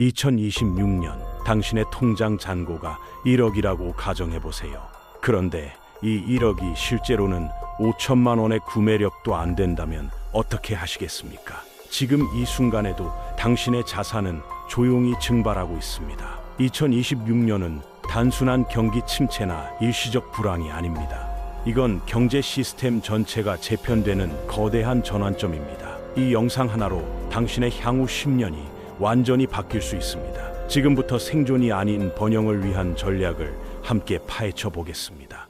2026년 당신의 통장 잔고가 1억이라고 가정해보세요. 그런데 이 1억이 실제로는 5천만 원의 구매력도 안 된다면 어떻게 하시겠습니까? 지금 이 순간에도 당신의 자산은 조용히 증발하고 있습니다. 2026년은 단순한 경기 침체나 일시적 불황이 아닙니다. 이건 경제 시스템 전체가 재편되는 거대한 전환점입니다. 이 영상 하나로 당신의 향후 10년이 완전히 바뀔 수 있습니다. 지금부터 생존이 아닌 번영을 위한 전략을 함께 파헤쳐 보겠습니다.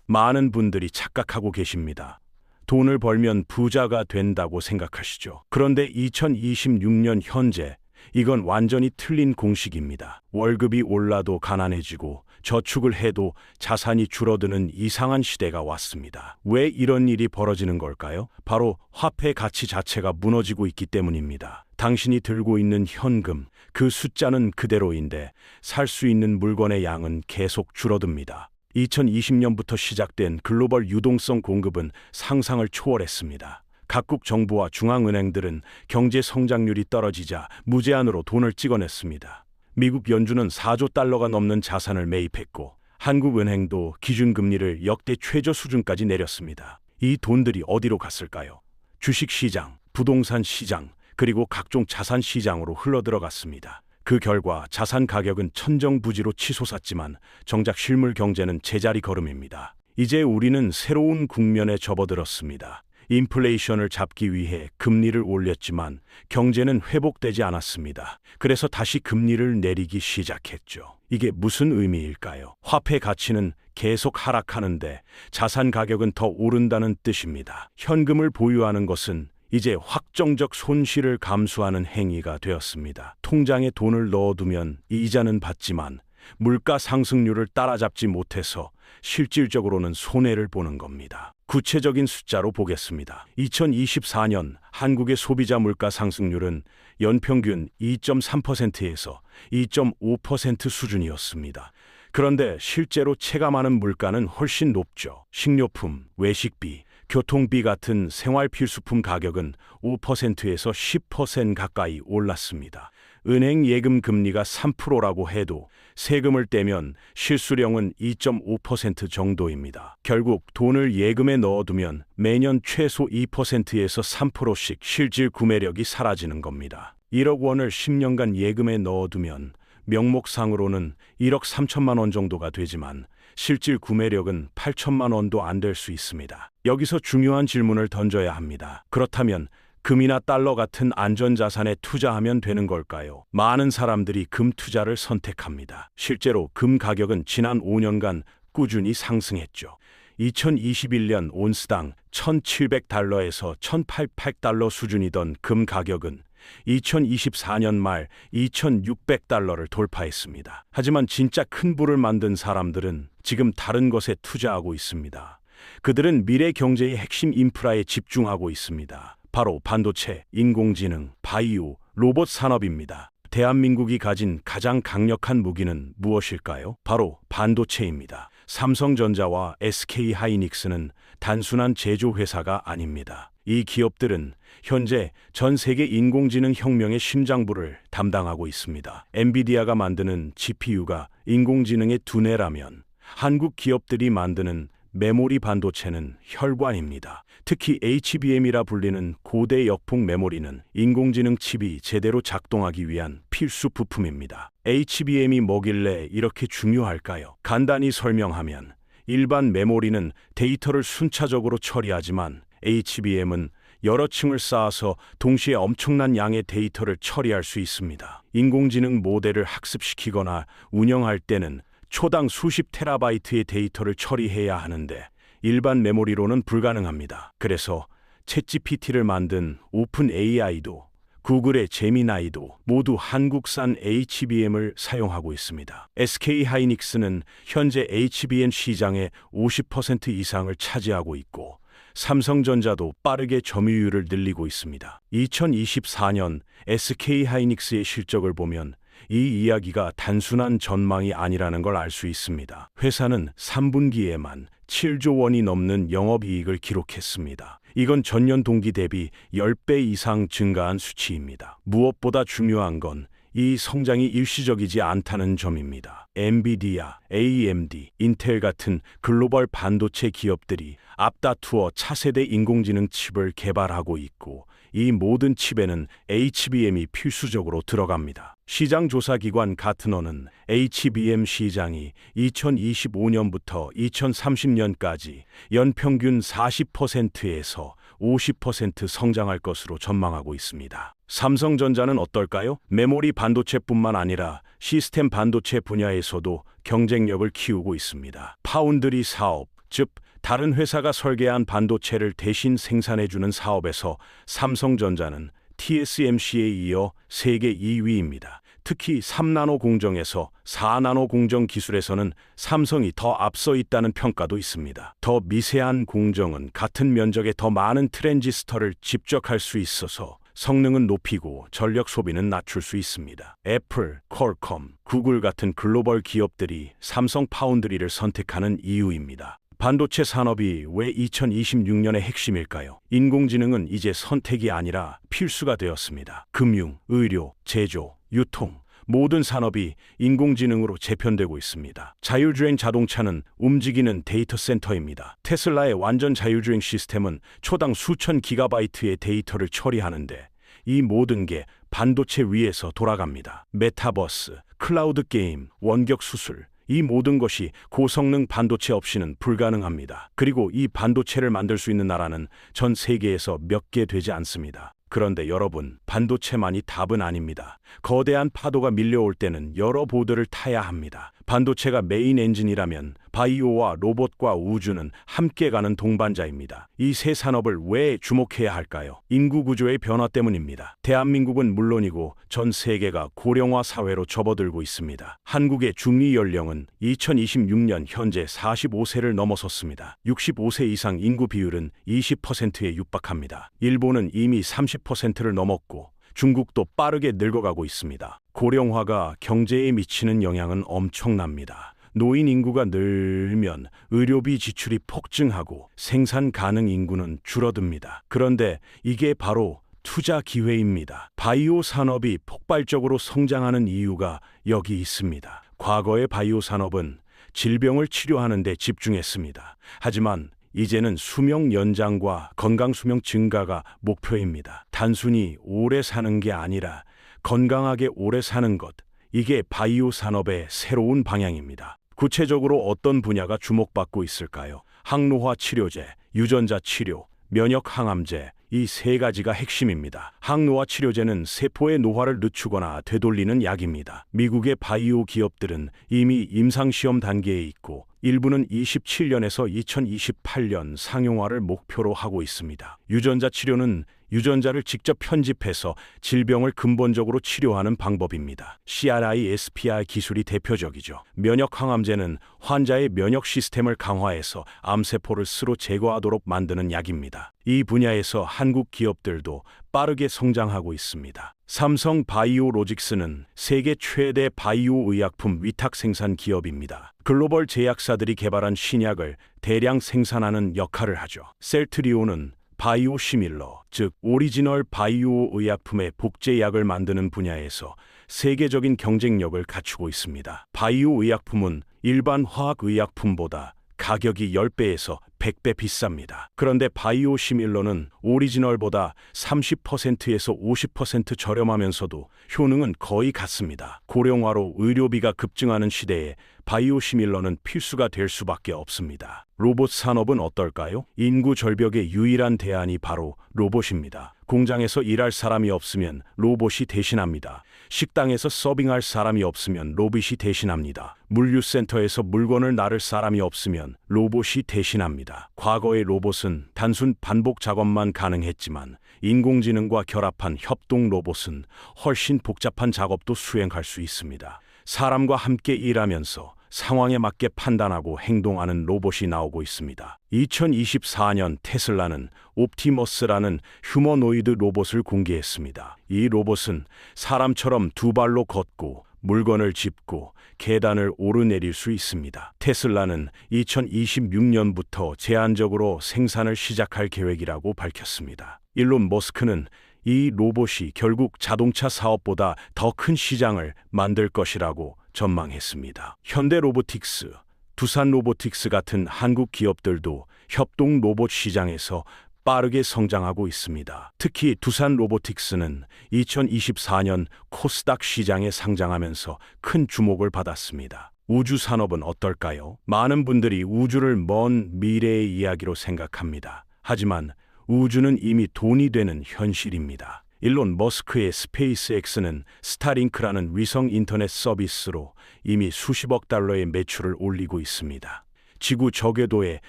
많은 분들이 착각하고 계십니다. 돈을 벌면 부자가 된다고 생각하시죠. 그런데 2026년 현재 이건 완전히 틀린 공식입니다. 월급이 올라도 가난해지고 저축을 해도 자산이 줄어드는 이상한 시대가 왔습니다. 왜 이런 일이 벌어지는 걸까요? 바로 화폐 가치 자체가 무너지고 있기 때문입니다. 당신이 들고 있는 현금, 그 숫자는 그대로인데 살 수 있는 물건의 양은 계속 줄어듭니다. 2020년부터 시작된 글로벌 유동성 공급은 상상을 초월했습니다. 각국 정부와 중앙은행들은 경제 성장률이 떨어지자 무제한으로 돈을 찍어냈습니다. 미국 연준은 4조 달러가 넘는 자산을 매입했고 한국은행도 기준금리를 역대 최저 수준까지 내렸습니다. 이 돈들이 어디로 갔을까요? 주식시장, 부동산 시장, 그리고 각종 자산 시장으로 흘러들어갔습니다. 그 결과 자산 가격은 천정부지로 치솟았지만 정작 실물 경제는 제자리 걸음입니다. 이제 우리는 새로운 국면에 접어들었습니다. 인플레이션을 잡기 위해 금리를 올렸지만 경제는 회복되지 않았습니다. 그래서 다시 금리를 내리기 시작했죠. 이게 무슨 의미일까요? 화폐 가치는 계속 하락하는데 자산 가격은 더 오른다는 뜻입니다. 현금을 보유하는 것은 이제 확정적 손실을 감수하는 행위가 되었습니다. 통장에 돈을 넣어두면 이자는 받지만 물가 상승률을 따라잡지 못해서 실질적으로는 손해를 보는 겁니다. 구체적인 숫자로 보겠습니다. 2024년 한국의 소비자 물가 상승률은 연평균 2.3%에서 2.5% 수준이었습니다. 그런데 실제로 체감하는 물가는 훨씬 높죠. 식료품, 외식비, 교통비 같은 생활 필수품 가격은 5%에서 10% 가까이 올랐습니다. 은행 예금 금리가 3%라고 해도 세금을 떼면 실수령은 2.5% 정도입니다. 결국 돈을 예금에 넣어두면 매년 최소 2%에서 3%씩 실질 구매력이 사라지는 겁니다. 1억 원을 10년간 예금에 넣어두면 명목상으로는 1억 3천만 원 정도가 되지만 실질 구매력은 8천만 원도 안 될 수 있습니다. 여기서 중요한 질문을 던져야 합니다. 그렇다면 금이나 달러 같은 안전자산에 투자하면 되는 걸까요? 많은 사람들이 금 투자를 선택합니다. 실제로 금 가격은 지난 5년간 꾸준히 상승했죠. 2021년 온스당 1,700달러에서 1,800달러 수준이던 금 가격은 2024년 말 2,600달러를 돌파했습니다. 하지만 진짜 큰 부를 만든 사람들은 지금 다른 것에 투자하고 있습니다. 그들은 미래 경제의 핵심 인프라에 집중하고 있습니다. 바로 반도체, 인공지능, 바이오, 로봇 산업입니다. 대한민국이 가진 가장 강력한 무기는 무엇일까요? 바로 반도체입니다. 삼성전자와 SK하이닉스는 단순한 제조회사가 아닙니다. 이 기업들은 현재 전 세계 인공지능 혁명의 심장부를 담당하고 있습니다. 엔비디아가 만드는 GPU가 인공지능의 두뇌라면 한국 기업들이 만드는 메모리 반도체는 혈관입니다. 특히 HBM이라 불리는 고대 역폭 메모리는 인공지능 칩이 제대로 작동하기 위한 필수 부품입니다. HBM이 뭐길래 이렇게 중요할까요? 간단히 설명하면 일반 메모리는 데이터를 순차적으로 처리하지만 HBM은 여러 층을 쌓아서 동시에 엄청난 양의 데이터를 처리할 수 있습니다. 인공지능 모델을 학습시키거나 운영할 때는 초당 수십 테라바이트의 데이터를 처리해야 하는데 일반 메모리로는 불가능합니다. 그래서 챗GPT를 만든 오픈 AI도 구글의 제미나이도 모두 한국산 HBM을 사용하고 있습니다. SK하이닉스는 현재 HBM 시장의 50% 이상을 차지하고 있고 삼성전자도 빠르게 점유율을 늘리고 있습니다. 2024년 SK하이닉스의 실적을 보면 이 이야기가 단순한 전망이 아니라는 걸 알 수 있습니다. 회사는 3분기에만 7조 원이 넘는 영업이익을 기록했습니다. 이건 전년 동기 대비 10배 이상 증가한 수치입니다. 무엇보다 중요한 건 이 성장이 일시적이지 않다는 점입니다. 엔비디아, AMD, 인텔 같은 글로벌 반도체 기업들이 앞다투어 차세대 인공지능 칩을 개발하고 있고 이 모든 칩에는 HBM이 필수적으로 들어갑니다. 시장 조사기관 가트너는 HBM 시장이 2025년부터 2030년까지 연평균 40%에서 50% 성장할 것으로 전망하고 있습니다. 삼성전자는 어떨까요? 메모리 반도체뿐만 아니라 시스템 반도체 분야에서도 경쟁력을 키우고 있습니다. 파운드리 사업, 즉 다른 회사가 설계한 반도체를 대신 생산해주는 사업에서 삼성전자는 TSMC에 이어 세계 2위입니다. 특히 3나노 공정에서 4나노 공정 기술에서는 삼성이 더 앞서 있다는 평가도 있습니다. 더 미세한 공정은 같은 면적에 더 많은 트랜지스터를 집적할 수 있어서 성능은 높이고 전력 소비는 낮출 수 있습니다. 애플, 퀄컴, 구글 같은 글로벌 기업들이 삼성 파운드리를 선택하는 이유입니다. 반도체 산업이 왜 2026년의 핵심일까요? 인공지능은 이제 선택이 아니라 필수가 되었습니다. 금융, 의료, 제조, 유통, 모든 산업이 인공지능으로 재편되고 있습니다. 자율주행 자동차는 움직이는 데이터 센터입니다. 테슬라의 완전 자율주행 시스템은 초당 수천 기가바이트의 데이터를 처리하는데 이 모든 게 반도체 위에서 돌아갑니다. 메타버스, 클라우드 게임, 원격 수술, 이 모든 것이 고성능 반도체 없이는 불가능합니다. 그리고 이 반도체를 만들 수 있는 나라는 전 세계에서 몇 개 되지 않습니다. 그런데 여러분, 반도체만이 답은 아닙니다. 거대한 파도가 밀려올 때는 여러 보드를 타야 합니다. 반도체가 메인 엔진이라면 바이오와 로봇과 우주는 함께 가는 동반자입니다. 이 세 산업을 왜 주목해야 할까요? 인구 구조의 변화 때문입니다. 대한민국은 물론이고 전 세계가 고령화 사회로 접어들고 있습니다. 한국의 중위 연령은 2026년 현재 45세를 넘어섰습니다. 65세 이상 인구 비율은 20%에 육박합니다. 일본은 이미 30%를 넘었고 중국도 빠르게 늙어가고 있습니다. 고령화가 경제에 미치는 영향은 엄청납니다. 노인 인구가 늘면 의료비 지출이 폭증하고 생산 가능 인구는 줄어듭니다. 그런데 이게 바로 투자 기회입니다. 바이오 산업이 폭발적으로 성장하는 이유가 여기 있습니다. 과거의 바이오 산업은 질병을 치료하는 데 집중했습니다. 하지만 이제는 수명 연장과 건강 수명 증가가 목표입니다. 단순히 오래 사는 게 아니라 건강하게 오래 사는 것, 이게 바이오 산업의 새로운 방향입니다. 구체적으로 어떤 분야가 주목받고 있을까요? 항노화 치료제, 유전자 치료, 면역 항암제, 이 세 가지가 핵심입니다. 항노화 치료제는 세포의 노화를 늦추거나 되돌리는 약입니다. 미국의 바이오 기업들은 이미 임상시험 단계에 있고 일부는 27년에서 2028년 상용화를 목표로 하고 있습니다. 유전자 치료는 유전자를 직접 편집해서 질병을 근본적으로 치료하는 방법입니다. CRISPR 기술이 대표적이죠. 면역 항암제는 환자의 면역 시스템을 강화해서 암세포를 스스로 제거하도록 만드는 약입니다. 이 분야에서 한국 기업들도 빠르게 성장하고 있습니다. 삼성 바이오로직스는 세계 최대 바이오 의약품 위탁 생산 기업입니다. 글로벌 제약사들이 개발한 신약을 대량 생산하는 역할을 하죠. 셀트리온은 바이오 시밀러, 즉 오리지널 바이오 의약품의 복제약을 만드는 분야에서 세계적인 경쟁력을 갖추고 있습니다. 바이오 의약품은 일반 화학 의약품보다 가격이 10배에서 100배 비쌉니다. 그런데 바이오 시밀러는 오리지널보다 30%에서 50% 저렴하면서도 효능은 거의 같습니다. 고령화로 의료비가 급증하는 시대에 바이오 시밀러는 필수가 될 수밖에 없습니다. 로봇 산업은 어떨까요? 인구 절벽의 유일한 대안이 바로 로봇입니다. 공장에서 일할 사람이 없으면 로봇이 대신합니다. 식당에서 서빙할 사람이 없으면 로봇이 대신합니다. 물류센터에서 물건을 나를 사람이 없으면 로봇이 대신합니다. 과거의 로봇은 단순 반복 작업만 가능했지만 인공지능과 결합한 협동 로봇은 훨씬 복잡한 작업도 수행할 수 있습니다. 사람과 함께 일하면서 상황에 맞게 판단하고 행동하는 로봇이 나오고 있습니다. 2024년 테슬라는 옵티머스라는 휴머노이드 로봇을 공개했습니다. 이 로봇은 사람처럼 두 발로 걷고 물건을 짚고 계단을 오르내릴 수 있습니다. 테슬라는 2026년부터 제한적으로 생산을 시작할 계획이라고 밝혔습니다. 일론 머스크는 이 로봇이 결국 자동차 사업보다 더 큰 시장을 만들 것이라고 전망했습니다. 현대 로보틱스, 두산 로보틱스 같은 한국 기업들도 협동 로봇 시장에서 빠르게 성장하고 있습니다. 특히 두산 로보틱스는 2024년 코스닥 시장에 상장하면서 큰 주목을 받았습니다. 우주 산업은 어떨까요? 많은 분들이 우주를 먼 미래의 이야기로 생각합니다. 하지만 우주는 이미 돈이 되는 현실입니다. 일론 머스크의 스페이스X는 스타링크라는 위성 인터넷 서비스로 이미 수십억 달러의 매출을 올리고 있습니다. 지구 저궤도에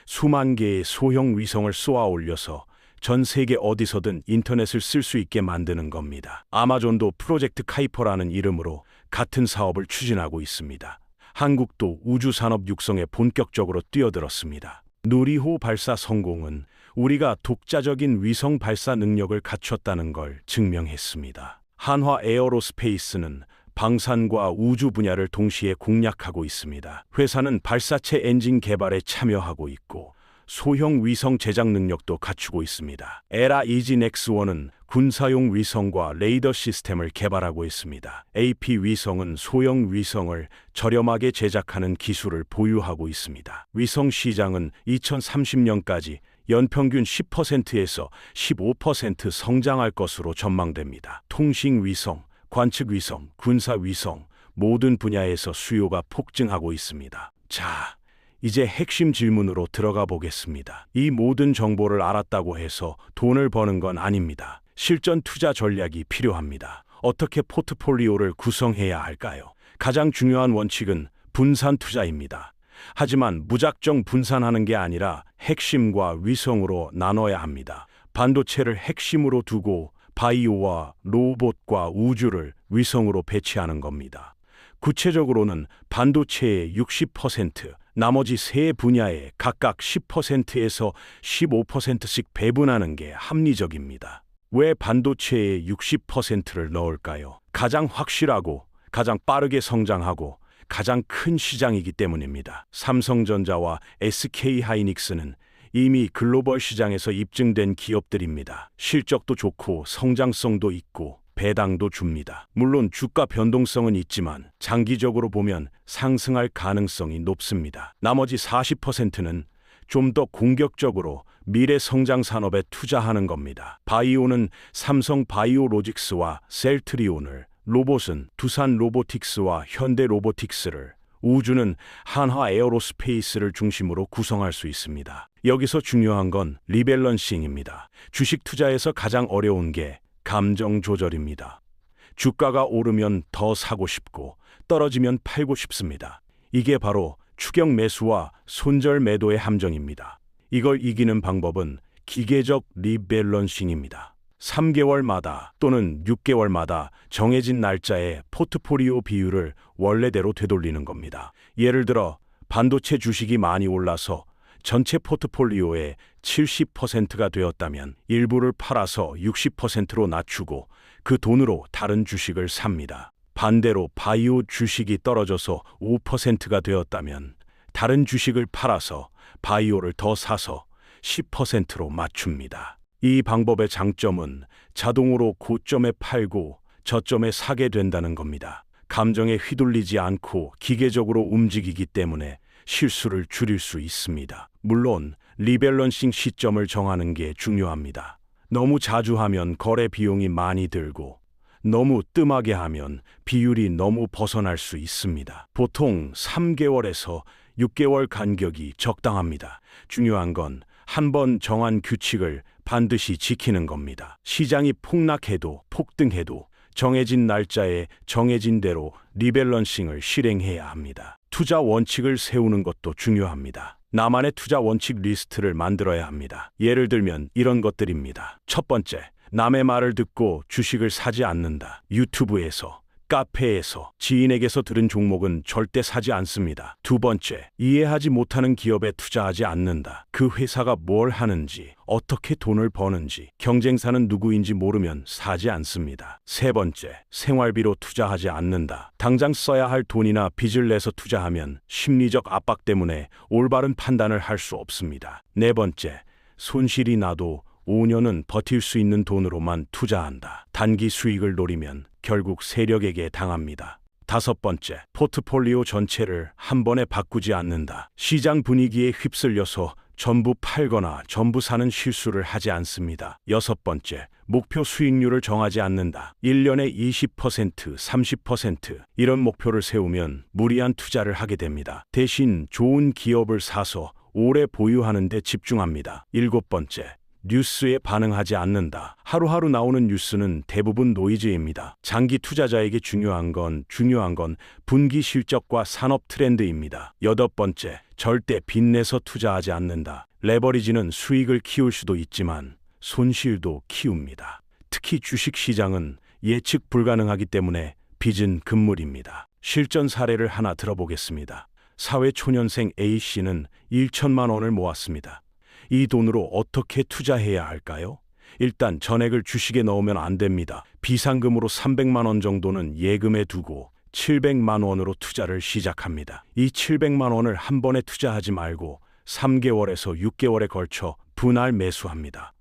수만 개의 소형 위성을 쏘아 올려서 전 세계 어디서든 인터넷을 쓸 수 있게 만드는 겁니다. 아마존도 프로젝트 카이퍼라는 이름으로 같은 사업을 추진하고 있습니다. 한국도 우주 산업 육성에 본격적으로 뛰어들었습니다. 누리호 발사 성공은 우리가 독자적인 위성 발사 능력을 갖췄다는 걸 증명했습니다. 한화 에어로스페이스는 방산과 우주 분야를 동시에 공략하고 있습니다. 회사는 발사체 엔진 개발에 참여하고 있고 소형 위성 제작 능력도 갖추고 있습니다. 에라 이지넥스1은 군사용 위성과 레이더 시스템을 개발하고 있습니다. AP 위성은 소형 위성을 저렴하게 제작하는 기술을 보유하고 있습니다. 위성 시장은 2030년까지 연평균 10%에서 15% 성장할 것으로 전망됩니다. 통신 위성, 관측 위성, 군사 위성 모든 분야에서 수요가 폭증하고 있습니다. 자, 이제 핵심 질문으로 들어가 보겠습니다. 이 모든 정보를 알았다고 해서 돈을 버는 건 아닙니다. 실전 투자 전략이 필요합니다. 어떻게 포트폴리오를 구성해야 할까요? 가장 중요한 원칙은 분산 투자입니다. 하지만 무작정 분산하는 게 아니라 핵심과 위성으로 나눠야 합니다. 반도체를 핵심으로 두고 바이오와 로봇과 우주를 위성으로 배치하는 겁니다. 구체적으로는 반도체의 60%, 나머지 세 분야에 각각 10%에서 15%씩 배분하는 게 합리적입니다. 왜 반도체의 60%를 넣을까요? 가장 확실하고 가장 빠르게 성장하고 가장 큰 시장이기 때문입니다. 삼성전자와 SK하이닉스는 이미 글로벌 시장에서 입증된 기업들입니다. 실적도 좋고 성장성도 있고 배당도 줍니다. 물론 주가 변동성은 있지만 장기적으로 보면 상승할 가능성이 높습니다. 나머지 40%는 좀 더 공격적으로 미래 성장 산업에 투자하는 겁니다. 바이오는 삼성 바이오로직스와 셀트리온을, 로봇은 두산 로보틱스와 현대 로보틱스를, 우주는 한화 에어로스페이스를 중심으로 구성할 수 있습니다. 여기서 중요한 건 리밸런싱입니다. 주식 투자에서 가장 어려운 게 감정 조절입니다. 주가가 오르면 더 사고 싶고 떨어지면 팔고 싶습니다. 이게 바로 추격 매수와 손절 매도의 함정입니다. 이걸 이기는 방법은 기계적 리밸런싱입니다. 3개월마다 또는 6개월마다 정해진 날짜에 포트폴리오 비율을 원래대로 되돌리는 겁니다. 예를 들어 반도체 주식이 많이 올라서 전체 포트폴리오의 70%가 되었다면 일부를 팔아서 60%로 낮추고 그 돈으로 다른 주식을 삽니다. 반대로 바이오 주식이 떨어져서 5%가 되었다면 다른 주식을 팔아서 바이오를 더 사서 10%로 맞춥니다. 이 방법의 장점은 자동으로 고점에 팔고 저점에 사게 된다는 겁니다. 감정에 휘둘리지 않고 기계적으로 움직이기 때문에 실수를 줄일 수 있습니다. 물론 리밸런싱 시점을 정하는 게 중요합니다. 너무 자주 하면 거래 비용이 많이 들고 너무 뜸하게 하면 비율이 너무 벗어날 수 있습니다. 보통 3개월에서 6개월 간격이 적당합니다. 중요한 건 한 번 정한 규칙을 반드시 지키는 겁니다. 시장이 폭락해도 폭등해도 정해진 날짜에 정해진 대로 리밸런싱을 실행해야 합니다. 투자 원칙을 세우는 것도 중요합니다. 나만의 투자 원칙 리스트를 만들어야 합니다. 예를 들면 이런 것들입니다. 첫 번째, 남의 말을 듣고 주식을 사지 않는다. 유튜브에서, 카페에서, 지인에게서 들은 종목은 절대 사지 않습니다. 두 번째, 이해하지 못하는 기업에 투자하지 않는다. 그 회사가 뭘 하는지, 어떻게 돈을 버는지, 경쟁사는 누구인지 모르면 사지 않습니다. 세 번째, 생활비로 투자하지 않는다. 당장 써야 할 돈이나 빚을 내서 투자하면 심리적 압박 때문에 올바른 판단을 할 수 없습니다. 네 번째, 손실이 나도 5년은 버틸 수 있는 돈으로만 투자한다. 단기 수익을 노리면 결국 세력에게 당합니다. 다섯 번째, 포트폴리오 전체를 한 번에 바꾸지 않는다. 시장 분위기에 휩쓸려서 전부 팔거나 전부 사는 실수를 하지 않습니다. 여섯 번째, 목표 수익률을 정하지 않는다. 1년에 20%, 30% 이런 목표를 세우면 무리한 투자를 하게 됩니다. 대신 좋은 기업을 사서 오래 보유하는 데 집중합니다. 일곱 번째, 뉴스에 반응하지 않는다. 하루하루 나오는 뉴스는 대부분 노이즈입니다. 장기 투자자에게 중요한 건 분기 실적과 산업 트렌드입니다. 여덟 번째, 절대 빚내서 투자하지 않는다. 레버리지는 수익을 키울 수도 있지만 손실도 키웁니다. 특히 주식 시장은 예측 불가능하기 때문에 빚은 금물입니다. 실전 사례를 하나 들어보겠습니다. 사회초년생 A씨는 1천만 원을 모았습니다. 이 돈으로 어떻게 투자해야 할까요? 일단 전액을 주식에 넣으면 안 됩니다. 비상금으로 300만 원 정도는 예금에 두고 700만 원으로 투자를 시작합니다. 이 700만 원을 한 번에 투자하지 말고 3개월에서 6개월에 걸쳐 분할 매수합니다.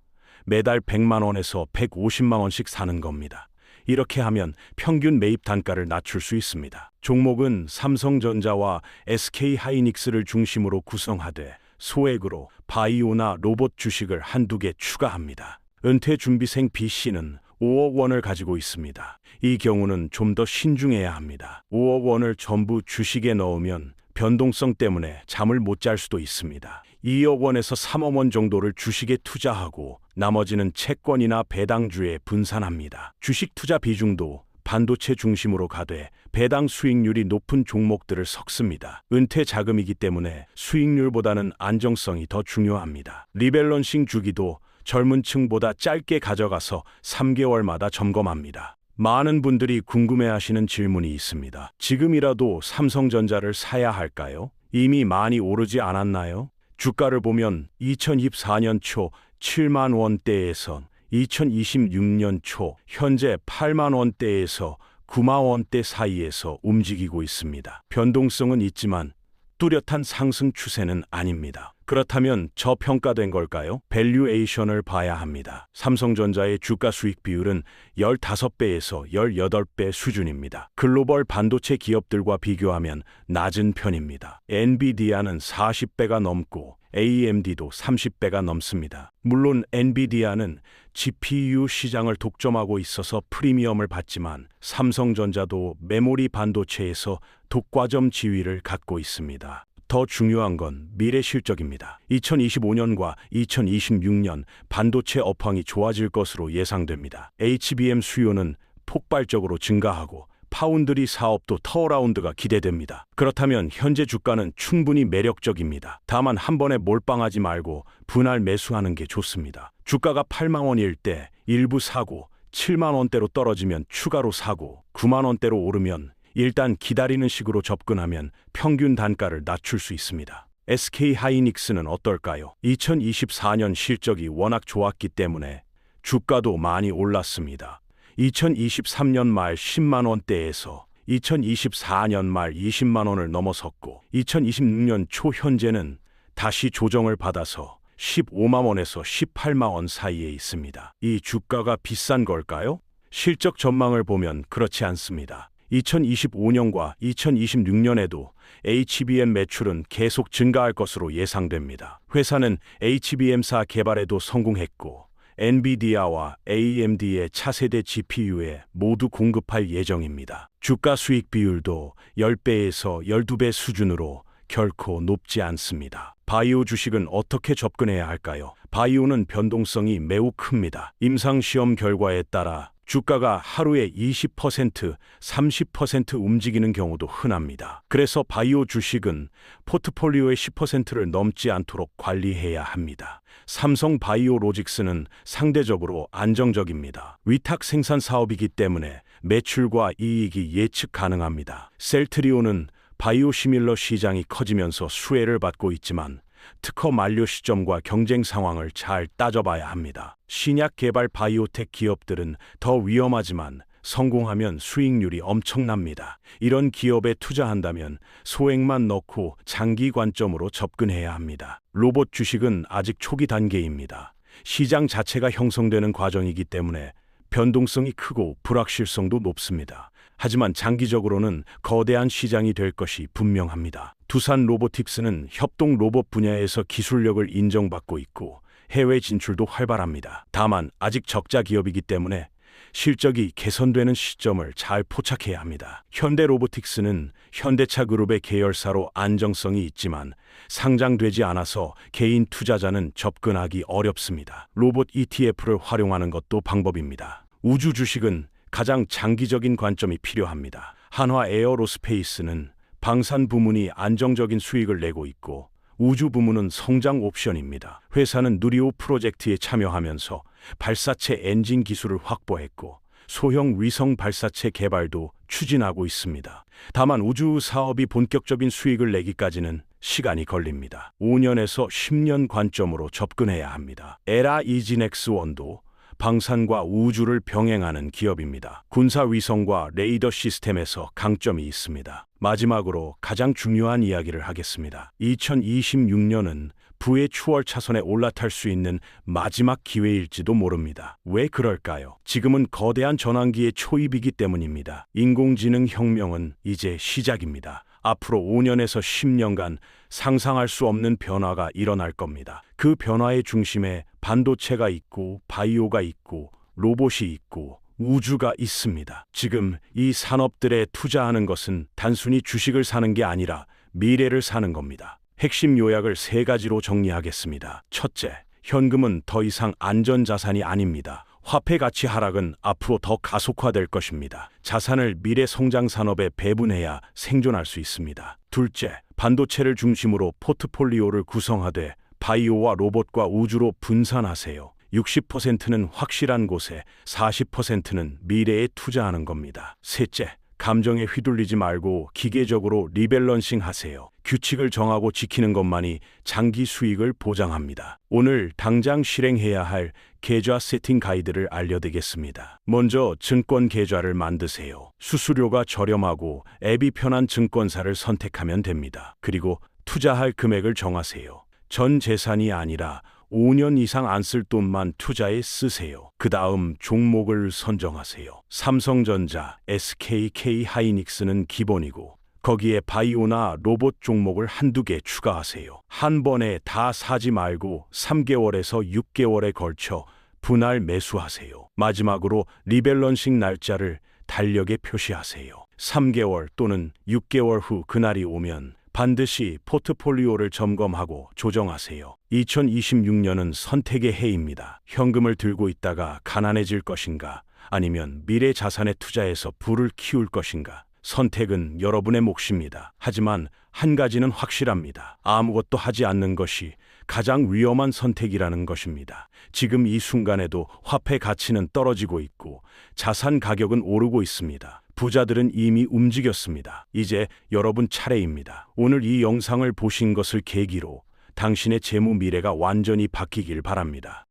매달 100만 원에서 150만 원씩 사는 겁니다. 이렇게 하면 평균 매입 단가를 낮출 수 있습니다. 종목은 삼성전자와 SK하이닉스를 중심으로 구성하되 소액으로 바이오나 로봇 주식을 한두 개 추가합니다. 은퇴 준비생 B씨는 5억 원을 가지고 있습니다. 이 경우는 좀 더 신중해야 합니다. 5억 원을 전부 주식에 넣으면 변동성 때문에 잠을 못 잘 수도 있습니다. 2억 원에서 3억 원 정도를 주식에 투자하고 나머지는 채권이나 배당주에 분산합니다. 주식 투자 비중도 반도체 중심으로 가되 배당 수익률이 높은 종목들을 섞습니다. 은퇴 자금이기 때문에 수익률보다는 안정성이 더 중요합니다. 리밸런싱 주기도 젊은 층보다 짧게 가져가서 3개월마다 점검합니다. 많은 분들이 궁금해하시는 질문이 있습니다. 지금이라도 삼성전자를 사야 할까요? 이미 많이 오르지 않았나요? 주가를 보면 2024년 초 7만 원대에서 2026년 초 현재 8만 원대에서 9만 원대 사이에서 움직이고 있습니다. 변동성은 있지만 뚜렷한 상승 추세는 아닙니다. 그렇다면 저평가된 걸까요? 밸류에이션을 봐야 합니다. 삼성전자의 주가 수익 비율은 15배에서 18배 수준입니다. 글로벌 반도체 기업들과 비교하면 낮은 편입니다. 엔비디아는 40배가 넘고 AMD도 30배가 넘습니다. 물론 엔비디아는 GPU 시장을 독점하고 있어서 프리미엄을 받지만 삼성전자도 메모리 반도체에서 독과점 지위를 갖고 있습니다. 더 중요한 건 미래 실적입니다. 2025년과 2026년 반도체 업황이 좋아질 것으로 예상됩니다. HBM 수요는 폭발적으로 증가하고 파운드리 사업도 턴어라운드가 기대됩니다. 그렇다면 현재 주가는 충분히 매력적입니다. 다만 한 번에 몰빵하지 말고 분할 매수하는 게 좋습니다. 주가가 8만 원일 때 일부 사고 7만 원대로 떨어지면 추가로 사고 9만 원대로 오르면 일단 기다리는 식으로 접근하면 평균 단가를 낮출 수 있습니다. SK하이닉스는 어떨까요? 2024년 실적이 워낙 좋았기 때문에 주가도 많이 올랐습니다. 2023년 말 10만 원대에서 2024년 말 20만 원을 넘어섰고 2026년 초 현재는 다시 조정을 받아서 15만 원에서 18만 원 사이에 있습니다. 이 주가가 비싼 걸까요? 실적 전망을 보면 그렇지 않습니다. 2025년과 2026년에도 HBM 매출은 계속 증가할 것으로 예상됩니다. 회사는 HBM사 개발에도 성공했고 엔비디아와 AMD의 차세대 GPU에 모두 공급할 예정입니다. 주가 수익 비율도 10배에서 12배 수준으로 결코 높지 않습니다. 바이오 주식은 어떻게 접근해야 할까요? 바이오는 변동성이 매우 큽니다. 임상시험 결과에 따라 주가가 하루에 20%, 30% 움직이는 경우도 흔합니다. 그래서 바이오 주식은 포트폴리오의 10%를 넘지 않도록 관리해야 합니다. 삼성 바이오로직스는 상대적으로 안정적입니다. 위탁 생산 사업이기 때문에 매출과 이익이 예측 가능합니다. 셀트리온은 바이오시밀러 시장이 커지면서 수혜를 받고 있지만 특허 만료 시점과 경쟁 상황을 잘 따져봐야 합니다. 신약 개발 바이오텍 기업들은 더 위험하지만 성공하면 수익률이 엄청납니다. 이런 기업에 투자한다면 소액만 넣고 장기 관점으로 접근해야 합니다. 로봇 주식은 아직 초기 단계입니다. 시장 자체가 형성되는 과정이기 때문에 변동성이 크고 불확실성도 높습니다. 하지만 장기적으로는 거대한 시장이 될 것이 분명합니다. 두산 로보틱스는 협동 로봇 분야에서 기술력을 인정받고 있고 해외 진출도 활발합니다. 다만 아직 적자 기업이기 때문에 실적이 개선되는 시점을 잘 포착해야 합니다. 현대 로보틱스는 현대차 그룹의 계열사로 안정성이 있지만 상장되지 않아서 개인 투자자는 접근하기 어렵습니다. 로봇 ETF를 활용하는 것도 방법입니다. 우주 주식은 가장 장기적인 관점이 필요합니다. 한화 에어로스페이스는 방산 부문이 안정적인 수익을 내고 있고 우주 부문은 성장 옵션입니다. 회사는 누리호 프로젝트에 참여하면서 발사체 엔진 기술을 확보했고 소형 위성 발사체 개발도 추진하고 있습니다. 다만 우주 사업이 본격적인 수익을 내기까지는 시간이 걸립니다. 5년에서 10년 관점으로 접근해야 합니다. 에라 이지넥스원도 방산과 우주를 병행하는 기업입니다. 군사 위성과 레이더 시스템에서 강점이 있습니다. 마지막으로 가장 중요한 이야기를 하겠습니다. 2026년은 부의 추월 차선에 올라탈 수 있는 마지막 기회일지도 모릅니다. 왜 그럴까요? 지금은 거대한 전환기의 초입이기 때문입니다. 인공지능 혁명은 이제 시작입니다. 앞으로 5년에서 10년간 상상할 수 없는 변화가 일어날 겁니다. 그 변화의 중심에 반도체가 있고 바이오가 있고 로봇이 있고 우주가 있습니다. 지금 이 산업들에 투자하는 것은 단순히 주식을 사는 게 아니라 미래를 사는 겁니다. 핵심 요약을 3가지로 정리하겠습니다. 첫째, 현금은 더 이상 안전자산이 아닙니다. 화폐 가치 하락은 앞으로 더 가속화될 것입니다. 자산을 미래 성장 산업에 배분해야 생존할 수 있습니다. 둘째, 반도체를 중심으로 포트폴리오를 구성하되 바이오와 로봇과 우주로 분산하세요. 60%는 확실한 곳에 40%는 미래에 투자하는 겁니다. 셋째, 감정에 휘둘리지 말고 기계적으로 리밸런싱 하세요. 규칙을 정하고 지키는 것만이 장기 수익을 보장합니다. 오늘 당장 실행해야 할 계좌 세팅 가이드를 알려드리겠습니다. 먼저 증권 계좌를 만드세요. 수수료가 저렴하고 앱이 편한 증권사를 선택하면 됩니다. 그리고 투자할 금액을 정하세요. 전 재산이 아니라 5년 이상 안 쓸 돈만 투자에 쓰세요. 그 다음 종목을 선정하세요. 삼성전자, SKK 하이닉스는 기본이고 거기에 바이오나 로봇 종목을 한두 개 추가하세요. 한 번에 다 사지 말고 3개월에서 6개월에 걸쳐 분할 매수하세요. 마지막으로 리밸런싱 날짜를 달력에 표시하세요. 3개월 또는 6개월 후 그날이 오면 반드시 포트폴리오를 점검하고 조정하세요. 2026년은 선택의 해입니다. 현금을 들고 있다가 가난해질 것인가 아니면 미래 자산에 투자해서 부를 키울 것인가. 선택은 여러분의 몫입니다. 하지만 한 가지는 확실합니다. 아무것도 하지 않는 것이 가장 위험한 선택이라는 것입니다. 지금 이 순간에도 화폐 가치는 떨어지고 있고 자산 가격은 오르고 있습니다. 부자들은 이미 움직였습니다. 이제 여러분 차례입니다. 오늘 이 영상을 보신 것을 계기로 당신의 재무 미래가 완전히 바뀌길 바랍니다.